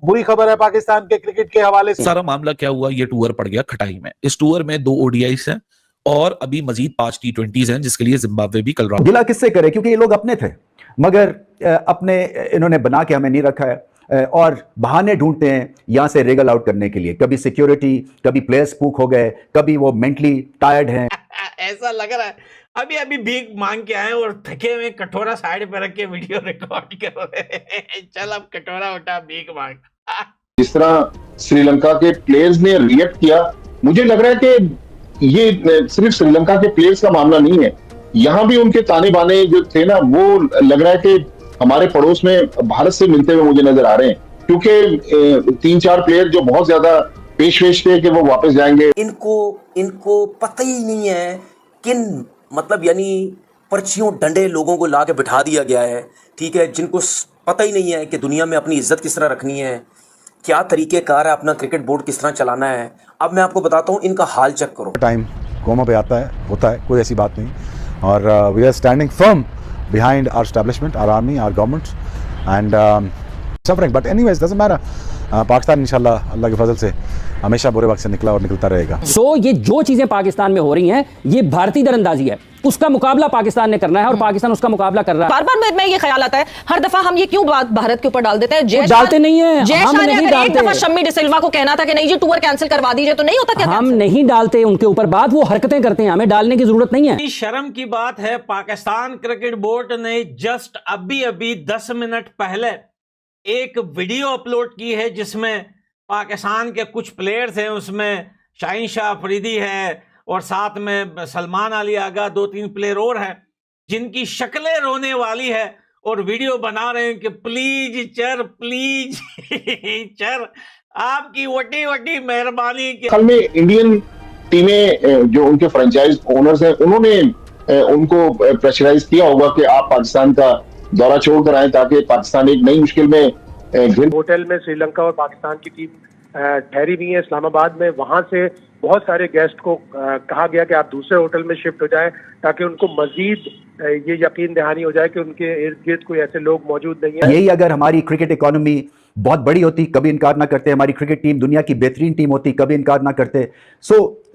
बुरी खबर है पाकिस्तान के क्रिकेट के हवाले से। सारा मामला क्या हुआ, ये टूर पड़ गया खटाई में। इस टूर में 2 ओडीआईस हैं और अभी मजीद 5 T20s हैं, जिसके लिए जिम्बाब्वे भी कल रात। गिला किससे करे, क्योंकि ये लोग अपने थे, मगर अपने इन्होंने बना के हमें नहीं रखा है और बहाने ढूंढते हैं यहां से रेगल आउट करने के लिए। कभी सिक्योरिटी, कभी प्लेयर्स स्पूक हो गए, कभी वो मेंटली टायर्ड हैं। ऐसा लग रहा है अभी अभी भीख मांग के आए और थके हुए कटोरा साइड पे रख के वीडियो रिकॉर्ड कर रहे हैं। चल अब कटोरा उठा, भीख मांग। जिस तरह श्रीलंका के प्लेयर्स ने रिएक्ट किया, मुझे लग रहा है कि ये सिर्फ श्रीलंका के प्लेयर्स का मामला नहीं है। यहाँ भी उनके ताने बाने जो थे ना, वो लग रहा है कि हमारे पड़ोस में भारत से मिलते हुए मुझे नजर आ रहे हैं, क्योंकि 3-4 प्लेयर जो बहुत ज्यादा पेश थे कि वो वापस जाएंगे। इनको पता ही नहीं है किन मतलब यानी पर्चियों डंडे लोगों को ला के बिठा दिया गया है, ठीक है, जिनको पता ही नहीं है कि दुनिया में अपनी इज्जत किस तरह रखनी है, क्या तरीकेकार है, अपना क्रिकेट बोर्ड किस तरह चलाना है। अब मैं आपको बताता हूँ, इनका हाल चेक करो। टाइम कोमा पे आता है, होता है, कोई ऐसी बात नहीं। और we are standing firm behind our establishment, our army, our government, and suffering. But anyways, doesn't matter. Pakistan इंशाल्लाह अल्लाह के फजल से हमेशा बुरे वक्त से निकला और निकलता रहेगा। ये जो चीजें पाकिस्तान में हो रही हैं, ये भारतीय दरअंदाजी है। उसका मुकाबला पाकिस्तान ने करना है और पाकिस्तान उसका मुकाबला कर रहा है। बार बार मैं ये ख्याल आता है, हर दफा हम ये क्यों बात भारत के ऊपर डाल देते हैं। डालते नहीं है, हम नहीं डालते। एक दफा शम्मी डिसिल्वा को कहना था कि नहीं जी टूर कैंसिल करवा दीजिए, तो नहीं होता क्या? हम नहीं डालते उनके ऊपर बात, वो हरकतें करते हैं, हमें डालने की जरूरत नहीं है। शर्म की बात है, पाकिस्तान क्रिकेट बोर्ड ने जस्ट अभी 10 मिनट पहले एक वीडियो अपलोड की है जिसमें पाकिस्तान के कुछ प्लेयर्स हैं, उसमें शाहीन शाह अफरीदी है और साथ में सलमान अली आगा, 2-3 प्लेयर और हैं जिनकी शक्लें रोने वाली है और वीडियो बना रहे हैं कि प्लीज चर, प्लीज चर, आपकी वटी मेहरबानी। कल में इंडियन टीमें जो उनके फ्रेंचाइज ओनर्स हैं, उन्होंने उनको प्रेशराइज किया होगा कि आप पाकिस्तान का दौरा छोड़ कर आए ताकि पाकिस्तान एक नई मुश्किल में। होटल में श्रीलंका और पाकिस्तान की टीम ठहरी हुई है इस्लामाबाद में। वहां से बहुत सारे गेस्ट को कहा गया कि आप दूसरे होटल में शिफ्ट हो जाएं ताकि उनको मजीद ये यकीन दहानी हो जाए कि उनके इर्द गिर्द कोई ऐसे लोग मौजूद नहीं है। यही अगर हमारी क्रिकेट इकोनॉमी बहुत बड़ी होती, कभी इनकार ना करते। हमारी क्रिकेट टीम दुनिया की बेहतरीन टीम होती, कभी इनकार ना करते।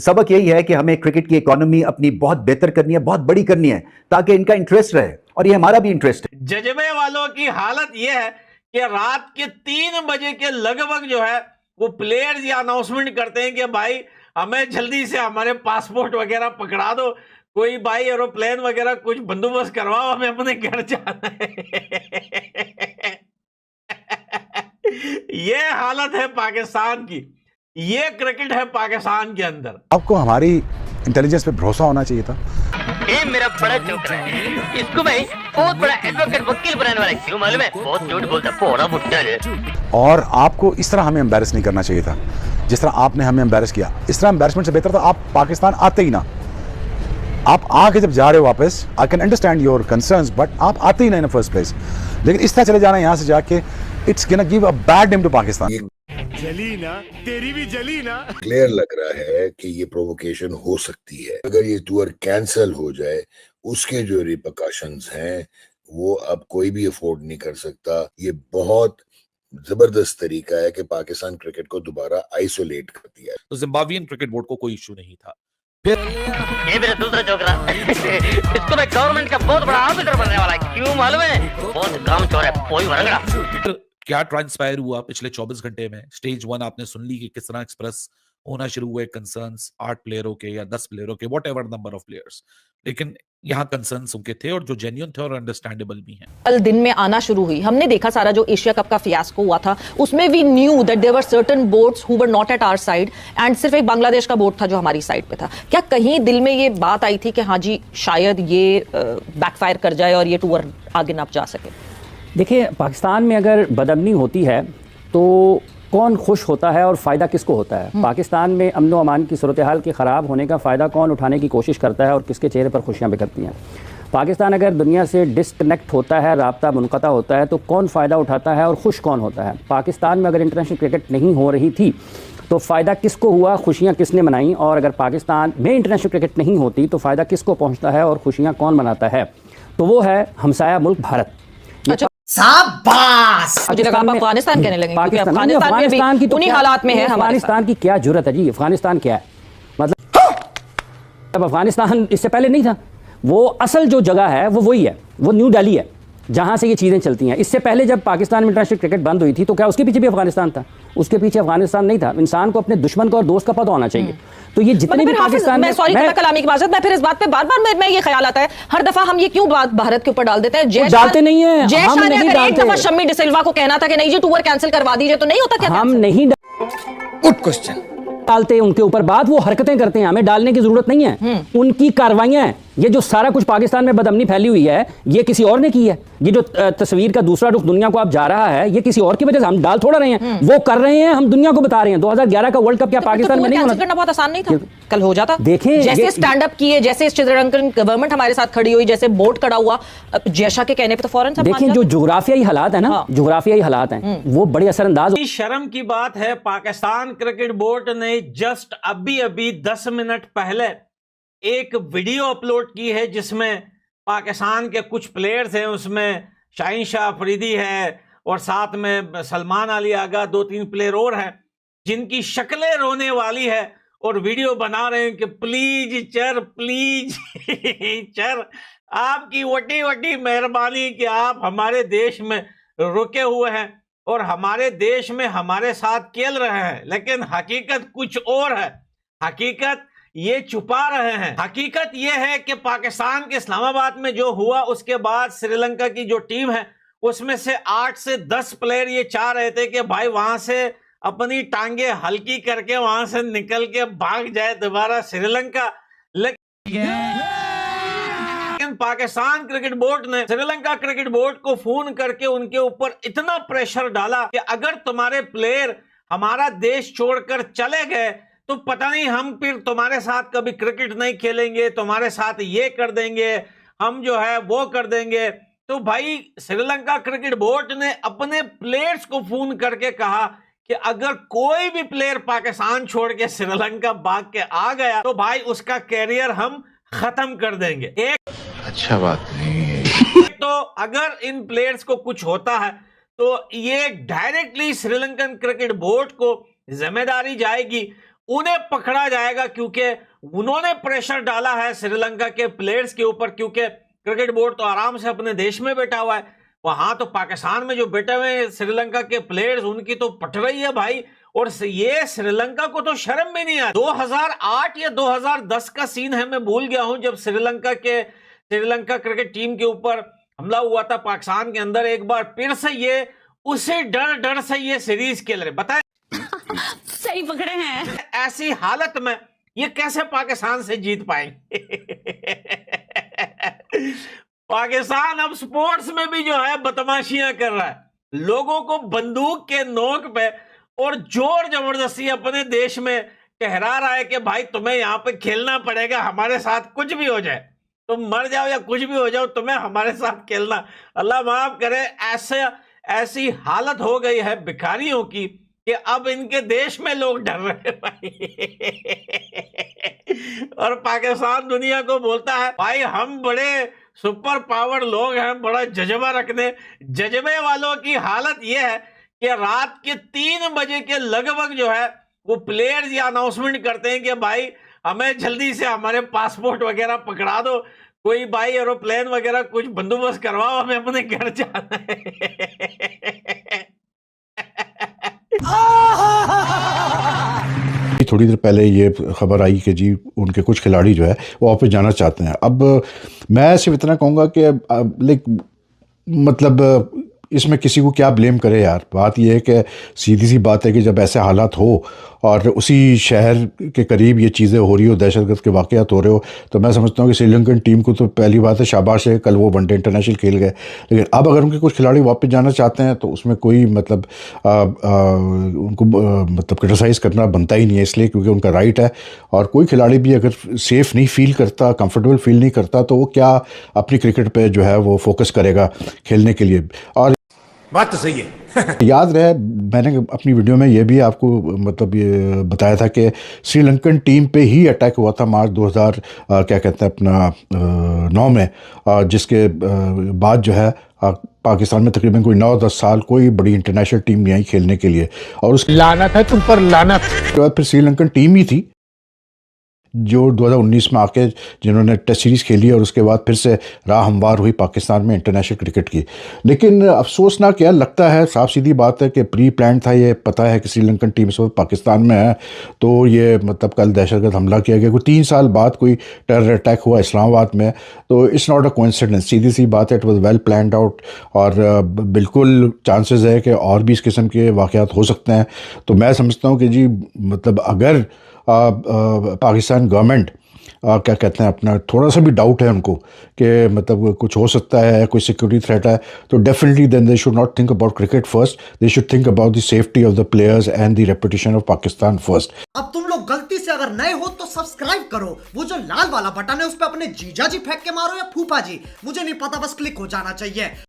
सबक यही है कि हमें क्रिकेट की इकोनॉमी अपनी बहुत बेहतर करनी है, बहुत बड़ी करनी है, ताकि इनका इंटरेस्ट रहे और ये हमारा भी इंटरेस्ट है। जज्बे वालों की हालत यह है कि रात के 3 बजे के लगभग जो है वो प्लेयर्स ये अनाउंसमेंट करते हैं कि भाई हमें जल्दी से हमारे पासपोर्ट वगैरह पकड़ा दो, कोई भाई एरोप्लेन वगैरह कुछ बंदोबस्त करवाओ, हमें अपने घर जाना है। ये हालत है पाकिस्तान की, ये क्रिकेट है पाकिस्तान के अंदर। आपको हमारी इंटेलिजेंस पे भरोसा होना चाहिए था। ये मेरा बड़ा छोकरा है, इसको मैं बहुत बड़ा एडवोकेट वकील बनाने वाला क्यों मालूम है? बहुत झूठ बोलता पोरा मुट्टा है। और आपको इस तरह हमें एम्बैरेस नहीं करना चाहिए था जिस तरह आपने हमें एम्बैरेस किया। इस तरह एम्बैरेसमेंट से बेहतर था आप पाकिस्तान आते ही ना। आप आके जब जा रहे हो वापस, I can understand your concerns, but आप आते ही ना इन फर्स्ट प्लेस। लेकिन इस तरह चले जाना यहाँ से जाके, it's gonna give a bad name to Pakistan. जली ना, तेरी भी जली ना। क्लियर लग रहा है कि ये प्रोवोकेशन हो सकती है। अगर ये टूर कैंसिल हो जाए, उसके जो रिपरकशंस हैं वो अब कोई भी अफोर्ड नहीं कर सकता। ये बहुत जबरदस्त तरीका है कि पाकिस्तान क्रिकेट को दोबारा आइसोलेट कर दिया है। तो जिम्बाब्वियन क्रिकेट बोर्ड को कोई इशू नहीं था। फिर ये मेरा दूसरा छोकरा, इसको मैं गवर्नमेंट का बहुत बड़ा ऑफिसर बनने वाला है, क्यों मालूम है? बहुत काम चोर है, कोई वरंगड़ा। क्या ट्रांसपायर हुआ पिछले 24 घंटे में? स्टेज 1 आपने सुन ली कि किस तरह एक्सप्रेस होना शुरू हुए कंसर्न्स 8 प्लेयरों के या 10 प्लेयरों के, व्हाटएवर नंबर ऑफ प्लेयर्स, लेकिन यहाँ कंसर्न्स उनके थे और जो जेन्युइन थे और अंडरस्टैंडेबल भी हैं। कल दिन में आना शुरू हुई, हमने देखा सारा जो एशिया कप का फियास्को हुआ था, उसमें we knew that there were certain boards who were not at our side and सिर्फ एक बांग्लादेश का बोर्ड था जो हमारी साइड पे था। क्या कहीं दिल में ये बात आई थी कि हाँ जी शायद ये बैकफायर कर जाए और ये टूर आगे ना जा सके? देखिए, पाकिस्तान में अगर बदअमनी होती है तो कौन खुश होता है और फ़ायदा किसको होता है? पाकिस्तान में अमन व अमान की सूरत हाल के ख़राब होने का फ़ायदा कौन उठाने की कोशिश करता है और किसके चेहरे पर खुशियाँ बिखरती हैं? पाकिस्तान अगर दुनिया से डिस्कनेक्ट होता है, राब्ता मुनक़ता होता है, तो कौन फ़ायदा उठाता है और खुश कौन होता है? पाकिस्तान में अगर इंटरनेशनल क्रिकेट नहीं हो रही थी तो फ़ायदा किसको हुआ, खुशियाँ किसने मनाई? और अगर पाकिस्तान में इंटरनेशनल क्रिकेट नहीं होती तो फ़ायदा किसको पहुँचता है और खुशियाँ कौन मनाता है? तो वो है हमसाया मुल्क भारत। शाबाश। मुझे लगा आप अफगानिस्तान कहने लगे, क्योंकि अफगानिस्तान भी उन्हीं हालात में है। अफगानिस्तान की क्या जरूरत है जी? अफगानिस्तान क्या है मतलब? अफगानिस्तान इससे पहले नहीं था। वो असल जो जगह है वो वही है, वो न्यू दिल्ली है जहां से ये चीजें चलती हैं। इससे पहले जब पाकिस्तान में इंटरनेशनल क्रिकेट बंद हुई थी तो क्या उसके पीछे भी अफगानिस्तान था? उसके पीछे अफगानिस्तान नहीं था। इंसान को अपने दुश्मन का और दोस्त का पता होना चाहिए। तो ये जितने भी पाकिस्तान में, सॉरी कलामी की बात, मैं फिर इस बात पे बार-बार मैं ये ख्याल आता है हर दफा हम ये क्यों बात भारत के ऊपर डाल देते हैं? डालते नहीं है, हम नहीं डालते। एक दफा शम्मी डिसिल्वा को कहना था कि नहीं जी टूर कैंसिल करवा दीजिए, तो नहीं होता क्या? हम नहीं गुड क्वेश्चन डालते उनके ऊपर बात, वो हरकतें करते हैं, हमें डालने की जरूरत नहीं है। उनकी कार्रवाइयां हैं। ये जो सारा कुछ पाकिस्तान में बदअमनी फैली हुई है ये किसी और ने की है। ये जो तस्वीर का दूसरा रुख दुनिया को आप जा रहा है ये किसी और की वजह से, हम डाल थोड़ा रहे हैं, वो कर रहे हैं, हम दुनिया को बता रहे हैं। 2011 का वर्ल्ड कप क्या पाकिस्तान में नहीं होना? करना बहुत आसान नहीं था, कल हो जाता। देखें जैसे स्टैंड अप किए, जैसे श्रीलंकन गवर्नमेंट हमारे साथ खड़ी हुई, जैसे बोर्ड खड़ा हुआ, जैशा के कहने पे तो फौरन देखें जो जुग्राफियाई हालात है ना, जुग्राफियाई हालात हैं वो बड़े असरअंदाज। शर्म की बात है, पाकिस्तान क्रिकेट बोर्ड ने जस्ट अभी 10 मिनट पहले एक वीडियो अपलोड की है जिसमें पाकिस्तान के कुछ प्लेयर्स हैं, उसमें शाहीन शाह अफरीदी है और साथ में सलमान अली आगा, 2-3 प्लेयर और हैं जिनकी शक्लें रोने वाली है और वीडियो बना रहे हैं कि प्लीज चर, प्लीज चर, आपकी वटी वटी मेहरबानी कि आप हमारे देश में रुके हुए हैं और हमारे देश में हमारे साथ खेल रहे हैं। लेकिन हकीकत कुछ और है, हकीकत ये छुपा रहे हैं। हकीकत ये है कि पाकिस्तान के इस्लामाबाद में जो हुआ उसके बाद श्रीलंका की जो टीम है उसमें से 8 से 10 प्लेयर ये चाह रहे थे कि भाई वहां से अपनी टांगे हल्की करके वहां से निकल के भाग जाए दोबारा श्रीलंका। लेकिन पाकिस्तान क्रिकेट बोर्ड ने श्रीलंका क्रिकेट बोर्ड को फोन करके उनके ऊपर इतना प्रेशर डाला कि अगर तुम्हारे प्लेयर हमारा देश छोड़कर चले गए तो पता नहीं हम फिर तुम्हारे साथ कभी क्रिकेट नहीं खेलेंगे, तुम्हारे साथ ये कर देंगे, हम जो है वो कर देंगे। तो भाई श्रीलंका क्रिकेट बोर्ड ने अपने प्लेयर्स को फोन करके कहा कि अगर कोई भी प्लेयर पाकिस्तान छोड़ के श्रीलंका भाग के आ गया तो भाई उसका कैरियर हम खत्म कर देंगे। एक अच्छा बात नहीं है। तो अगर इन प्लेयर्स को कुछ होता है तो ये डायरेक्टली श्रीलंकन क्रिकेट बोर्ड को जिम्मेदारी जाएगी, उन्हें पकड़ा जाएगा क्योंकि उन्होंने प्रेशर डाला है श्रीलंका के प्लेयर्स के ऊपर। क्योंकि क्रिकेट बोर्ड तो आराम से अपने देश में बैठा हुआ है, वहां तो पाकिस्तान में जो बैठे हुए हैं श्रीलंका के प्लेयर्स उनकी तो पट रही है भाई। और ये श्रीलंका को तो शर्म भी नहीं आया। 2008 या 2010 का सीन है, मैं भूल गया हूं, जब श्रीलंका क्रिकेट टीम के ऊपर हमला हुआ था पाकिस्तान के अंदर। एक बार फिर से ये उसी डर से ये सीरीज खेल रहे, बताएं सही पकड़े हैं। ऐसी हालत में ये कैसे पाकिस्तान से जीत पाएंगे? पाकिस्तान अब स्पोर्ट्स में भी जो है बदमाशियां कर रहा है, लोगों को बंदूक के नोक पे और जोर जबरदस्ती अपने देश में कहरा रहा है कि भाई तुम्हें यहां पे खेलना पड़ेगा, हमारे साथ कुछ भी हो जाए, तुम मर जाओ या कुछ भी हो जाओ, तुम्हें हमारे साथ खेलना। अल्लाह माफ करे, ऐसी हालत हो गई है भिखारियों की कि अब इनके देश में लोग डर रहे हैं भाई। और पाकिस्तान दुनिया को बोलता है भाई हम बड़े सुपर पावर लोग हैं, बड़ा जज्बा रखने। जज्बे वालों की हालत यह है कि रात के 3 बजे के लगभग जो है वो प्लेयर्स ये अनाउंसमेंट करते हैं कि भाई हमें जल्दी से हमारे पासपोर्ट वगैरह पकड़ा दो, कोई भाई एरोप्लेन वगैरह कुछ बंदोबस्त करवाओ, हमें अपने घर जाना है। थोड़ी देर पहले ये खबर आई कि जी उनके कुछ खिलाड़ी जो है वो वापस जाना चाहते हैं। अब मैं सिर्फ इतना कहूँगा कि मतलब इसमें किसी को क्या ब्लेम करे यार। बात यह है कि सीधी सी बात है कि जब ऐसे हालात हो और उसी शहर के करीब ये चीज़ें हो रही हो, दहशतगर्द के वाक़यात हो रहे हो, तो मैं समझता हूँ कि श्रीलंकन टीम को तो पहली बात है शाबाश है, कल वो वनडे इंटरनेशनल खेल गए। लेकिन अब अगर उनके कुछ खिलाड़ी वापस जाना चाहते हैं तो उसमें कोई मतलब उनको मतलब क्रिटिसाइज़ करना बनता ही नहीं है, इसलिए क्योंकि उनका राइट है। और कोई खिलाड़ी भी अगर सेफ़ नहीं फील करता, कंफर्टेबल फील नहीं करता, तो वो क्या अपनी क्रिकेट पर जो है वो फोकस करेगा खेलने के लिए। और बात तो सही है। याद रहे मैंने अपनी वीडियो में ये भी आपको मतलब ये बताया था कि श्रीलंकन टीम पे ही अटैक हुआ था मार्च 2000 क्या कहते हैं अपना 9 में, जिसके बाद जो है पाकिस्तान में तकरीबन कोई 9-10 साल कोई बड़ी इंटरनेशनल टीम नहीं आई खेलने के लिए, और उसके लानत है तुम पर, लानत। बाद फिर श्रीलंकन टीम ही थी जो 2019 में आके जिन्होंने टेस्ट सीरीज़ खेली और उसके बाद फिर से राह हमवार हुई पाकिस्तान में इंटरनेशनल क्रिकेट की। लेकिन अफसोस ना क्या लगता है, साफ सीधी बात है कि प्री प्लान था, ये पता है कि श्रीलंकन टीम इस वक्त पाकिस्तान में है, तो ये मतलब कल दहशतगर्द हमला किया गया, कोई 3 साल बाद कोई टेरर अटैक हुआ इस्लामाबाद में, तो इट्स नॉट अ कोइंसिडेंस, सीधी सी बात है, it was well planned out, और बिल्कुल चांसेस है कि और भी इस किस्म के वाक़यात हो सकते हैं। तो मैं समझता हूँ कि जी मतलब अगर पाकिस्तान गवर्नमेंट क्या कहते हैं अपना थोड़ा सा भी डाउट है उनको कि मतलब कुछ हो सकता है, कोई सिक्योरिटी थ्रेट है, तो definitely then they should not think about cricket first, they should think about the safety of the players and the reputation of Pakistan first. अब तुम लोग गलती से अगर नए हो तो सब्सक्राइब करो, वो जो लाल वाला बटन है उस पर अपने जीजा जी फेंक के मारो या फूफा जी, मुझे नहीं पता, बस क्लिक हो जाना चाहिए।